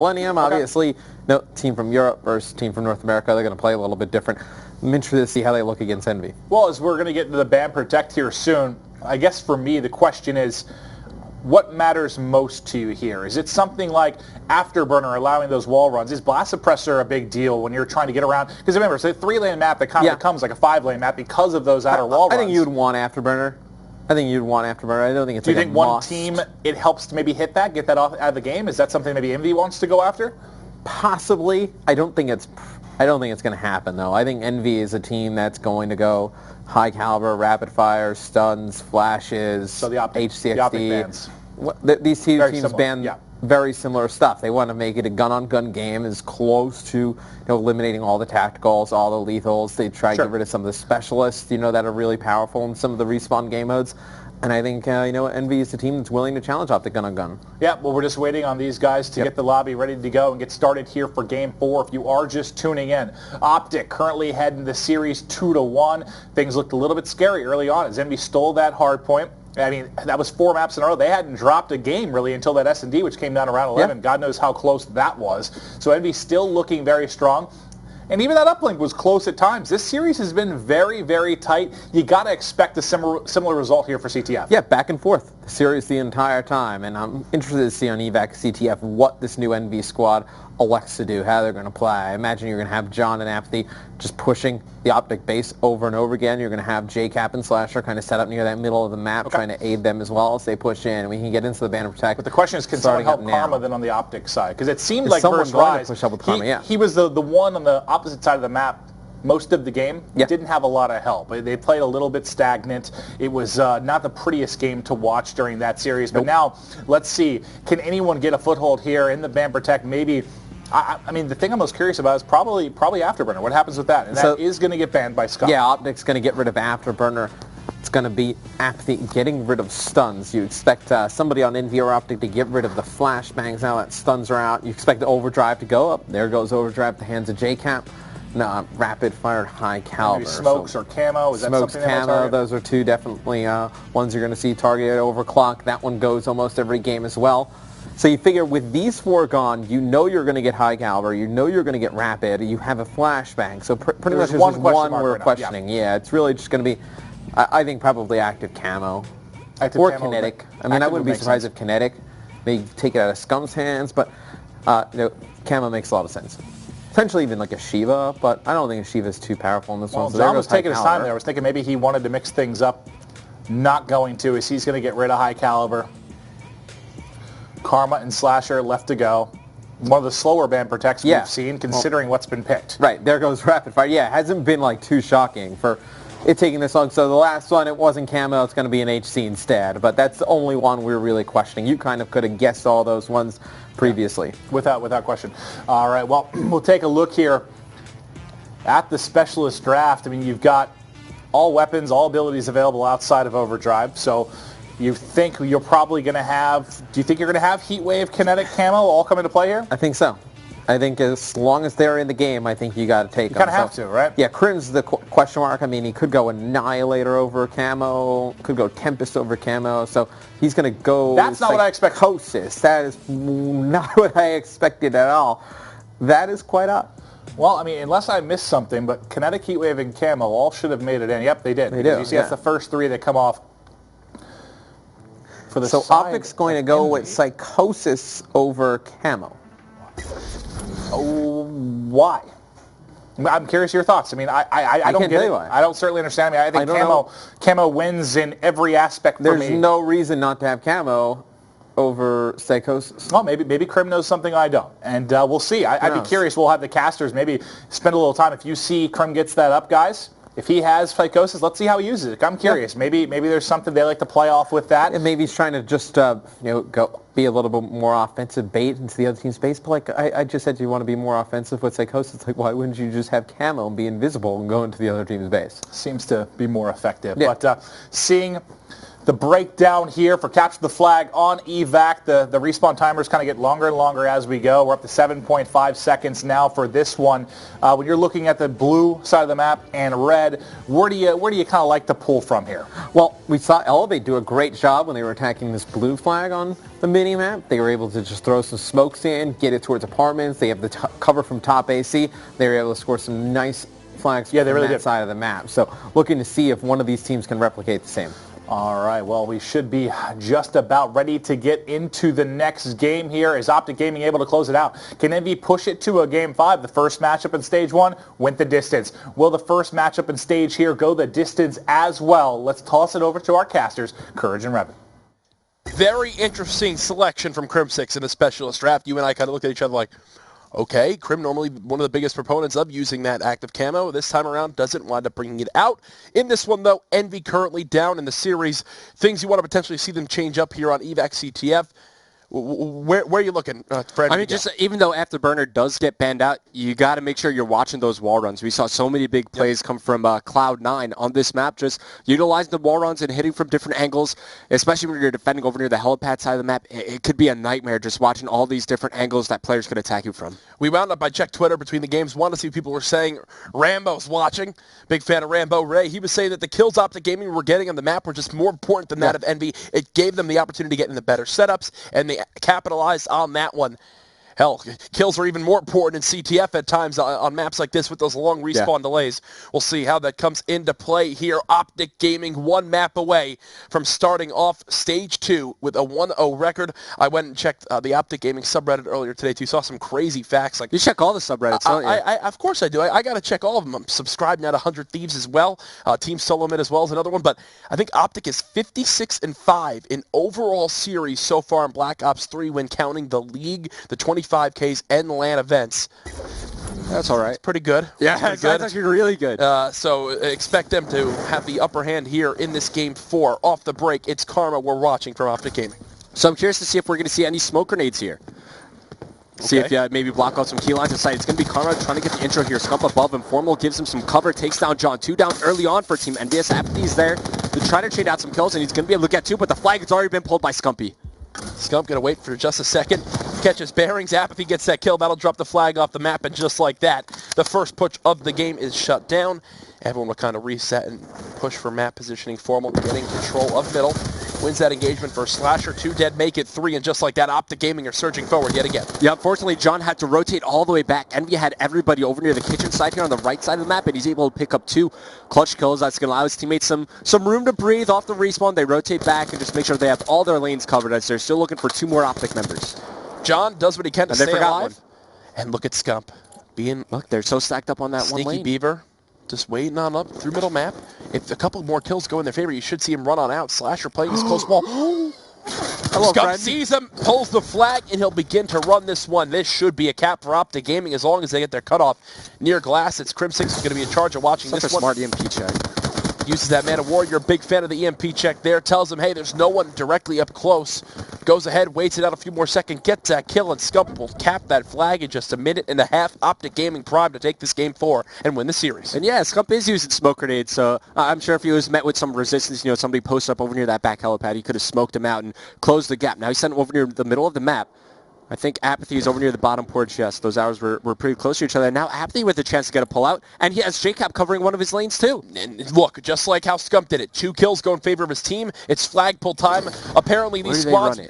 Millennium, obviously, no team from Europe versus team from North America. They're going to play a little bit different. I'm interested to see how they look against Envy. Well, as we're going to get into the ban protect here soon, I guess for me the question is, what matters most to you here? Is it something like Afterburner allowing those wall runs? Is Blast Suppressor a big deal when you're trying to get around? Because remember, it's a 3-lane map that kind of becomes like a 5-lane map because of those outer wall runs. I think you'd want Afterburner. I don't think it's Do you like think a one must. team, it helps to maybe hit that, get that out of the game? Is that something maybe Envy wants to go after? Possibly. I don't think it's going to happen though. I think Envy is a team that's going to go high caliber, rapid fire, stuns, flashes, So the Optic, HCXD. the Optic bans. These two Very teams similar, ban yeah. very similar stuff. They want to make it a gun-on-gun game as close to eliminating all the tacticals, all the lethals. They try to get rid of some of the specialists that are really powerful in some of the respawn game modes. And I think, Envy is the team that's willing to challenge Optic gun-on-gun. Yeah, well, we're just waiting on these guys to get the lobby ready to go and get started here for Game 4. If you are just tuning in, Optic currently heading the series 2-1. Things looked a little bit scary early on as Envy stole that hard point. I mean, that was 4 maps in a row. They hadn't dropped a game, really, until that S&D, which came down around 11. Yeah. God knows how close that was. So Envy still looking very strong. And even that uplink was close at times. This series has been very, very tight. You got to expect a similar result here for CTF. Yeah, back and forth. The series the entire time. And I'm interested to see on evac CTF what this new Envy squad elects to do, how they're going to play. I imagine you're going to have John and Apathy just pushing the Optic base over and over again. You're going to have JCap and Slasher kind of set up near that middle of the map, trying to aid them as well as they push in. We can get into the ban and protect. But the question is, can someone help Karma then on the Optic side? Because it seemed like someone first going Rise, to push up with Karma, he was the one on the opposite side of the map most of the game. Didn't have a lot of help. They played a little bit stagnant. It was not the prettiest game to watch during that series. But now, let's see, can anyone get a foothold here in the ban protect? Maybe. I mean, the thing I'm most curious about is probably Afterburner. What happens with that? And that is going to get banned by Scott. Yeah, Optic's going to get rid of Afterburner. It's going to be Apathy getting rid of stuns. You expect somebody on Envy or Optic to get rid of the flashbangs now that stuns are out. You expect the Overdrive to go up. There goes Overdrive at the hands of JCap. No, rapid fired high caliber. Maybe smokes or camo. Is that smokes, something camo, those are two definitely ones you're going to see targeted overclock. That one goes almost every game as well. So you figure with these 4 gone, you know you're going to get high caliber, you know you're going to get rapid, you have a flashbang. So pretty much there's just one we're questioning. Yeah, it's really just going to be, I think, probably active camo. Or kinetic. I mean, I wouldn't be surprised if kinetic. Maybe take it out of Scum's hands, but camo makes a lot of sense. Potentially even like a Shiva, but I don't think a Shiva is too powerful in this one. So John was taking his time there. I was thinking maybe he wanted to mix things up. Not going to, as he's going to get rid of high caliber. Karma and Slasher left to go. One of the slower ban protects we've seen, considering what's been picked. Right, there goes rapid fire. Yeah, it hasn't been like too shocking for it taking this long. So the last one, it wasn't camo, it's going to be an HC instead. But that's the only one we're really questioning. You kind of could have guessed all those ones previously. Without question. All right, well, we'll take a look here at the specialist draft. I mean, you've got all weapons, all abilities available outside of Overdrive. So you think you're probably going to have, do you think you're going to have Heatwave, Kinetic, Camo all come into play here? I think so. I think as long as they're in the game, I think you got to take them. You kind of have to, right? Yeah, Crim's the question mark. I mean, he could go Annihilator over Camo, could go Tempest over Camo, so he's going to go... That's not what I expect. Psychosis. That is not what I expected at all. That is quite odd. Well, I mean, unless I missed something, but Kinetic, Heatwave, and Camo all should have made it in. Yep, they did. They do, you see, that's the first 3 that come off. For the so Optic's going to go with Psychosis over Camo. Oh, why? I'm curious your thoughts. I mean, I don't get it. I don't certainly understand. I mean, I think Camo wins in every aspect for me. There's no reason not to have Camo over Psychosis. Well, maybe Crim knows something I don't, and we'll see. I'd be curious. We'll have the casters maybe spend a little time. If you see Crim gets that up, guys, if he has Psychosis, let's see how he uses it. I'm curious. Maybe there's something they like to play off with that. And maybe he's trying to just go be a little bit more offensive bait into the other team's base. But like I just said, you want to be more offensive with Psychosis. Like, why wouldn't you just have Camo and be invisible and go into the other team's base? Seems to be more effective. Yeah. But seeing the breakdown here for capture the flag on evac. The respawn timers kind of get longer and longer as we go. We're up to 7.5 seconds now for this one. When you're looking at the blue side of the map and red, where do you kind of like to pull from here? Well, we saw Elevate do a great job when they were attacking this blue flag on the mini-map. They were able to just throw some smokes in, get it towards apartments. They have the cover from top AC. They were able to score some nice flags from that side of the map. So looking to see if one of these teams can replicate the same. All right, well, we should be just about ready to get into the next game here. Is Optic Gaming able to close it out? Can Envy push it to a Game 5? The first matchup in Stage 1 went the distance. Will the first matchup in Stage here go the distance as well? Let's toss it over to our casters, Courage and Revin. Very interesting selection from Crim6 in the specialist draft. You and I kind of looked at each other like, okay, Crim normally one of the biggest proponents of using that active camo. This time around doesn't wind up bringing it out. In this one, though, Envy currently down in the series. Things you want to potentially see them change up here on evac CTF. Where are you looking, Fred? I mean, just even though Afterburner does get banned out, you got to make sure you're watching those wall runs. We saw so many big plays come from Cloud9 on this map, just utilizing the wall runs and hitting from different angles, especially when you're defending over near the helipad side of the map. It could be a nightmare just watching all these different angles that players could attack you from. We wound up, I checked Twitter between the games, wanted to see what people were saying. Rambo's watching. Big fan of Rambo Ray. He was saying that the kills Optic Gaming were getting on the map were just more important than that of Envy. It gave them the opportunity to get in the better setups, and they capitalized on that one. Hell, kills are even more important in CTF at times on maps like this with those long respawn delays. We'll see how that comes into play here. Optic Gaming one map away from starting off Stage 2 with a 1-0 record. I went and checked the Optic Gaming subreddit earlier today, too. Saw some crazy facts. Like you check all the subreddits, don't you? Of course I do. I got to check all of them. I'm subscribed now to 100 Thieves as well. Team Solo Mid as well is another one. But I think Optic is 56-5 in overall series so far in Black Ops 3 when counting the League, the 25Ks, and LAN events. That's all right. It's pretty good. Yeah, that's actually really good. So expect them to have the upper hand here in this Game 4. Off the break, it's Karma we're watching from Optic Gaming. So I'm curious to see if we're going to see any smoke grenades here. See if maybe block out some key lines inside. It's going to be Karma trying to get the intro here. Scump above him. Formal gives him some cover. Takes down John. 2 down early on for Team Envyus. Apathy's there to try to trade out some kills, and he's going to be able to get 2, but the flag has already been pulled by Scumpy. Scump going to wait for just a second. Catches bearings. Apathy gets that kill. That'll drop the flag off the map, and just like that, the first push of the game is shut down. Everyone will kind of reset and push for map positioning. Formal getting control of middle. Wins that engagement for Slasher. 2 dead, make it 3, and just like that, Optic Gaming are surging forward yet again. Yeah, unfortunately, John had to rotate all the way back. Envy had everybody over near the kitchen side here on the right side of the map, and he's able to pick up 2 clutch kills. That's going to allow his teammates some room to breathe off the respawn. They rotate back and just make sure they have all their lanes covered as they're still looking for 2 more Optic members. John does what he can to stay alive. One. And look at Scump. Look, they're so stacked up on that Sneaky one lane. Beaver. Just waiting on up through middle map. If a couple more kills go in their favor, you should see him run on out. Slasher playing his close ball. Hello, Scump friend. sees him, pulls the flag, and he'll begin to run this one. This should be a cap for Optic Gaming as long as they get their cutoff near glass. It's Crim6 who's going to be in charge of watching Such this a one. smart EMP check. Uses that Man of War. You're a big fan of the EMP check there. Tells him, hey, there's no one directly up close. Goes ahead, waits it out a few more seconds, gets that kill, and Scump will cap that flag in just a minute and a half. Optic Gaming prime to take this Game 4 and win the series. And yeah, Scump is using smoke grenades, so I'm sure if he was met with some resistance, somebody posted up over near that back helipad, he could have smoked him out and closed the gap. Now he's sent him over near the middle of the map. I think Apathy is over near the bottom porch. Yes, those hours were pretty close to each other. Now Apathy with a chance to get a pullout, and he has JCap covering one of his lanes too. And look, just like how Scump did it, 2 kills go in favor of his team. It's flag pull time. Apparently these squads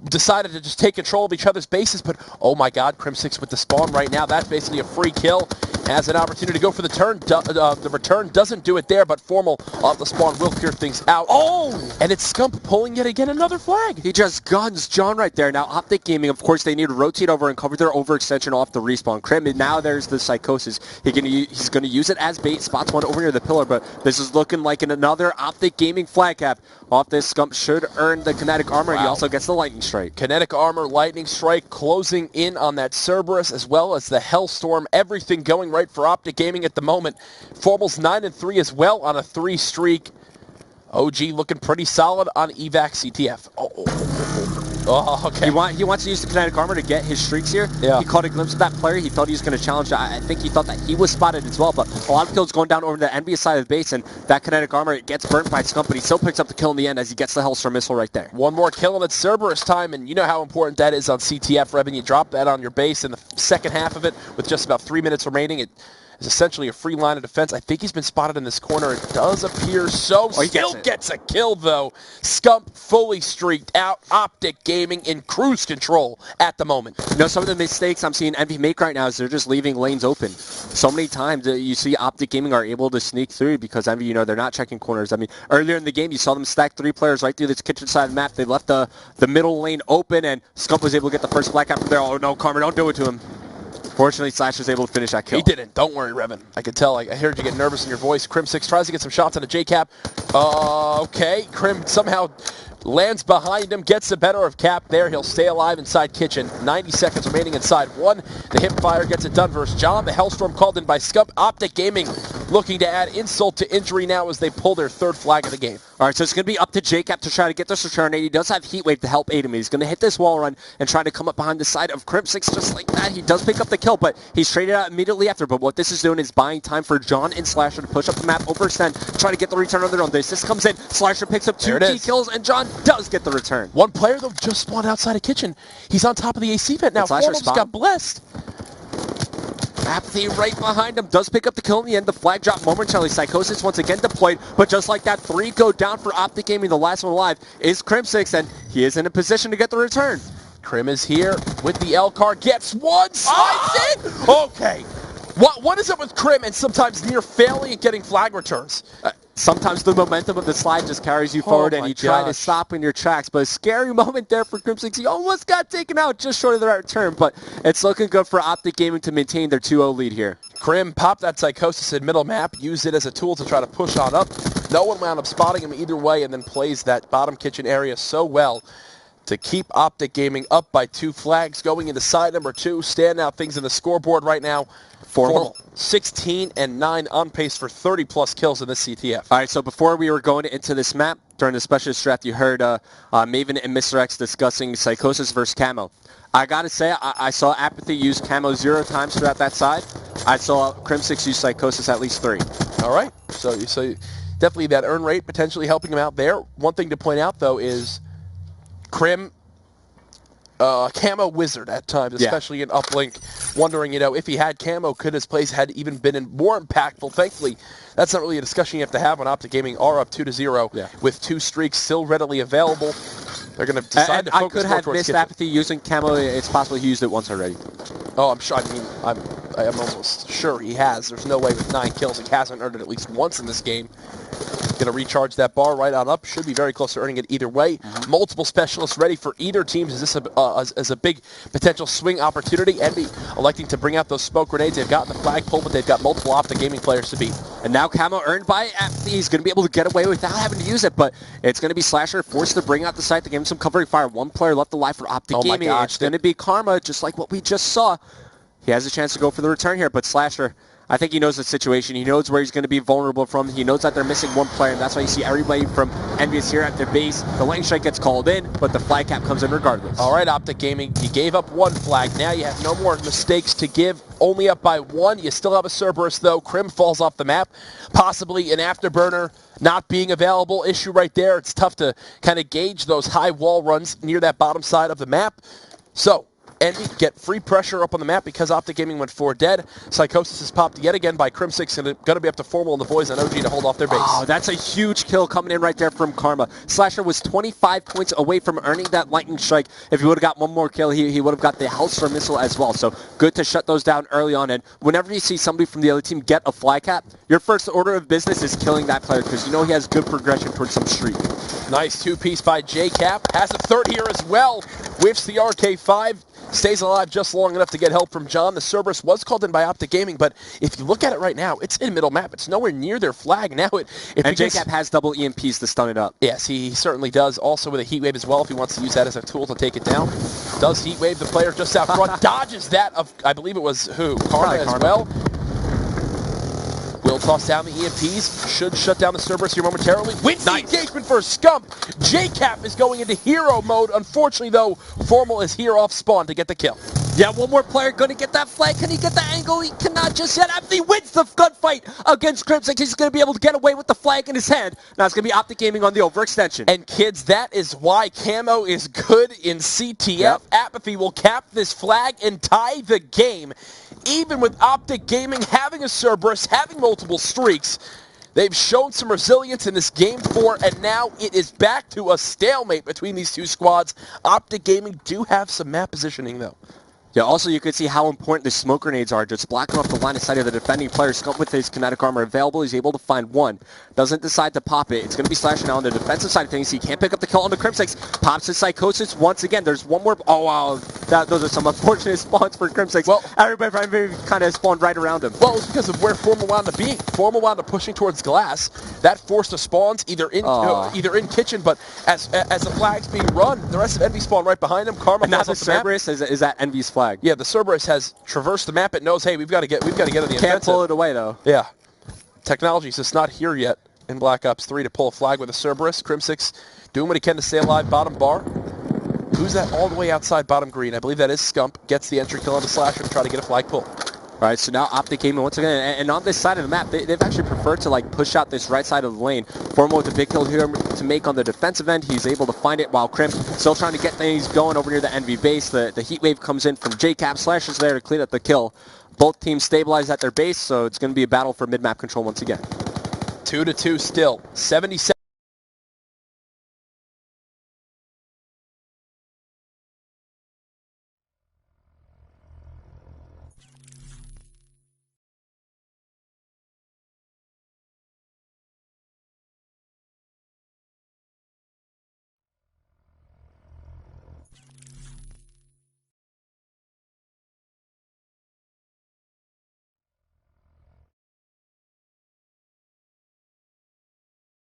decided to just take control of each other's bases, but oh my god, Crim6 with the spawn right now. That's basically a free kill. Has an opportunity to go for the turn. The return doesn't do it there, but Formal off the spawn will clear things out. Oh! And it's Scump pulling yet again another flag. He just guns John right there. Now Optic Gaming, of course, they need to rotate over and cover their overextension off the respawn. Crim, and now there's the Psychosis. He's going to use it as bait. Spots one over near the pillar, but this is looking like another Optic Gaming flag cap. Off this, Scump should earn the Kinetic Armor, and he also gets the Lightning Strike. Kinetic Armor, Lightning Strike, closing in on that Cerberus, as well as the Hellstorm. Everything going right for Optic Gaming at the moment. Formal's 9-3 as well on a 3 streak. OG looking pretty solid on evac CTF. Oh, okay. He wants to use the kinetic armor to get his streaks here. Yeah. He caught a glimpse of that player. He thought he was going to challenge. I think he thought that he was spotted as well, but a lot of kills going down over the Envyus side of the base, and that kinetic armor, it gets burnt by Scump, but he still picks up the kill in the end as he gets the Hellstorm missile right there. One more kill and it's Cerberus time, and you know how important that is on CTF, Revin. You drop that on your base in the second half of it with just about 3 minutes remaining. It is essentially a free line of defense. I think he's been spotted in this corner. It does appear so. He Still gets a kill, though. Scump fully streaked out. Optic Gaming in cruise control at the moment. You know, some of the mistakes I'm seeing Envy make right now is they're just leaving lanes open. So many times you see Optic Gaming are able to sneak through because Envy, you know, they're not checking corners. I mean, earlier in the game, you saw them stack 3 players right through this kitchen side of the map. They left the middle lane open, and Scump was able to get the first black out from there. Oh, no, Karma, don't do it to him. Fortunately, Slash was able to finish that kill. He didn't. Don't worry, Revin. I could tell. I heard you get nervous in your voice. Crim6 tries to get some shots on a J-Cap. Okay. Crim somehow lands behind him, gets the better of Cap there. He'll stay alive inside kitchen. 90 seconds remaining inside 1. The hip fire gets it done versus John. The Hellstorm called in by Scump. Optic Gaming looking to add insult to injury now as they pull their 3rd flag of the game. All right, so it's going to be up to J-Cap to try to get this return. And he does have Heatwave to help aid him. He's going to hit this wall run and try to come up behind the side of Crim6 just like that. He does pick up the kill, but he's traded out immediately after. But what this is doing is buying time for John and Slasher to push up the map, overextend, try to get the return on their own. This comes in. Slasher picks up 2 key kills, and John does get the return. One player, though, just spawned outside of kitchen. He's on top of the AC vent now. Formal's got blessed. Apathy right behind him, does pick up the kill in the end. The flag drop momentarily. Psychosis once again deployed, but just like that, 3 go down for Optic Gaming. The last one alive is Crim6, and he is in a position to get the return. Crim is here with the L card, gets one, slides in. Okay. What is up with Crim and sometimes near failing at getting flag returns? Sometimes the momentum of the slide just carries you forward and you try to stop in your tracks. But a scary moment there for Crim6. He almost got taken out just short of the right return, but it's looking good for Optic Gaming to maintain their 2-0 lead here. Crim popped that Psychosis in middle map, used it as a tool to try to push on up. No one wound up spotting him either way, and then plays that bottom kitchen area so well to keep Optic Gaming up by 2 flags. Going into side number 2, standout things in the scoreboard right now. Formal 16 and 9 on pace for 30-plus kills in this CTF. All right, so before we were going into this map, during the specialist draft, you heard Maven and Mr. X discussing Psychosis versus Camo. I got to say, I saw Apathy use Camo 0 times throughout that side. I saw Crim6 use Psychosis at least 3. All right, so definitely that earn rate potentially helping him out there. One thing to point out, though, is Crim Camo wizard at times, especially in uplink, wondering, if he had Camo, could his plays had even been more impactful. Thankfully, that's not really a discussion you have to have when Optic Gaming are up 2-0 with 2 streaks still readily available. They're going to decide to focus more towards I could have missed kitchen. Apathy using Camo. It's possible he used it once already. Oh, I'm sure. I mean, I'm almost sure he has. There's no way with 9 kills he hasn't earned it at least once in this game. Going to recharge that bar right on up. Should be very close to earning it either way. Multiple specialists ready for either team. Is this a big potential swing opportunity? Envy electing to bring out those smoke grenades. They've gotten the flagpole, but they've got multiple Optic Gaming players to beat. And now Camo earned by Apathy. He's going to be able to get away without having to use it, but it's going to be Slasher forced to bring out the site to give him some covering fire. 1 player left alive for Optic Gaming. It's going to be Karma, just like what we just saw. He has a chance to go for the return here, but Slasher, I think he knows the situation. He knows where he's going to be vulnerable from. He knows that they're missing 1 player, and that's why you see everybody from Envyus here at their base. The lane strike gets called in, but the flag cap comes in regardless. All right, Optic Gaming, you gave up 1 flag. Now you have no more mistakes to give. Only up by 1. You still have a Cerberus, though. Crim falls off the map. Possibly an afterburner not being available. Issue right there. It's tough to kind of gauge those high wall runs near that bottom side of the map. So, Envy get free pressure up on the map because Optic Gaming went 4 dead. Psychosis is popped yet again by Crim6, and going to be up to Formal and the boys on OG to hold off their base. Oh, that's a huge kill coming in right there from Karma. Slasher was 25 points away from earning that lightning strike. If he would have got 1 more kill, he would have got the Hellstorm missile as well. So good to shut those down early on. And whenever you see somebody from the other team get a fly cap, your first order of business is killing that player because you know he has good progression towards some streak. Nice 2-piece by J-Cap. Has a 3rd here as well. Whiffs the RK5. Stays alive just long enough to get help from John. The Cerberus was called in by Optic Gaming, but if you look at it right now, it's in middle map. It's nowhere near their flag. Now and J-Cap has double EMPs to stun it up. Yes, he certainly does. Also with a heat wave as well if he wants to use that as a tool to take it down. Does heat wave the player just out front. Dodges that of, I believe it was who? Karma as well. Will toss down the EMPs. Should shut down the Cerberus here momentarily. Wins the engagement for Scump. JCap is going into hero mode. Unfortunately, though, Formal is here off spawn to get the kill. Yeah, one more player going to get that flag. Can he get the angle? He cannot just yet. After he wins the gunfight against Crimson, he's going to be able to get away with the flag in his hand. Now it's going to be Optic Gaming on the overextension. And kids, that is why Camo is good in CTF. Yep. Apathy will cap this flag and tie the game. Even with Optic Gaming having a Cerberus, having multiple streaks, they've shown some resilience in this Game 4, and now it is back to a stalemate between these two squads. Optic Gaming do have some map positioning, though. Yeah, also you can see how important the smoke grenades are, just blocking off the line of sight of the defending player. Scump with his kinetic armor available, he's able to find one. Doesn't decide to pop it. It's going to be slashing out on the defensive side of things. He can't pick up the kill on the Crimsix. Pops his Psychosis once again. There's one more. Oh, wow. Those are some unfortunate spawns for Crimsix. Well, everybody kind of spawned right around him. Well, it's because of where Formal wound up being. Formal wound up pushing towards glass. That forced the spawns either in kitchen, but as the flag's being run, the rest of Envy spawn right behind him. Karma And now falls the off the map. Cerberus is that Envy's flag. Yeah, the Cerberus has traversed the map. It knows, hey, we've got to get on the offensive. Can't pull it away, though. Yeah. Technology's just not here yet in Black Ops 3 to pull a flag with a Cerberus. Crimsix doing what he can to stay alive. Bottom bar. Who's that all the way outside bottom green? I believe that is Scump. Gets the entry kill on the Slasher to try to get a flag pull. All right, so now Optic Gaming once again, and on this side of the map, they've actually preferred to push out this right side of the lane. Formal with a big kill here to make on the defensive end. He's able to find it while Crimp still trying to get things going over near the Envy base. The heat wave comes in from JCap. Slasher's there to clean up the kill. Both teams stabilize at their base, so it's going to be a battle for mid-map control once again. 2-2 still. 77.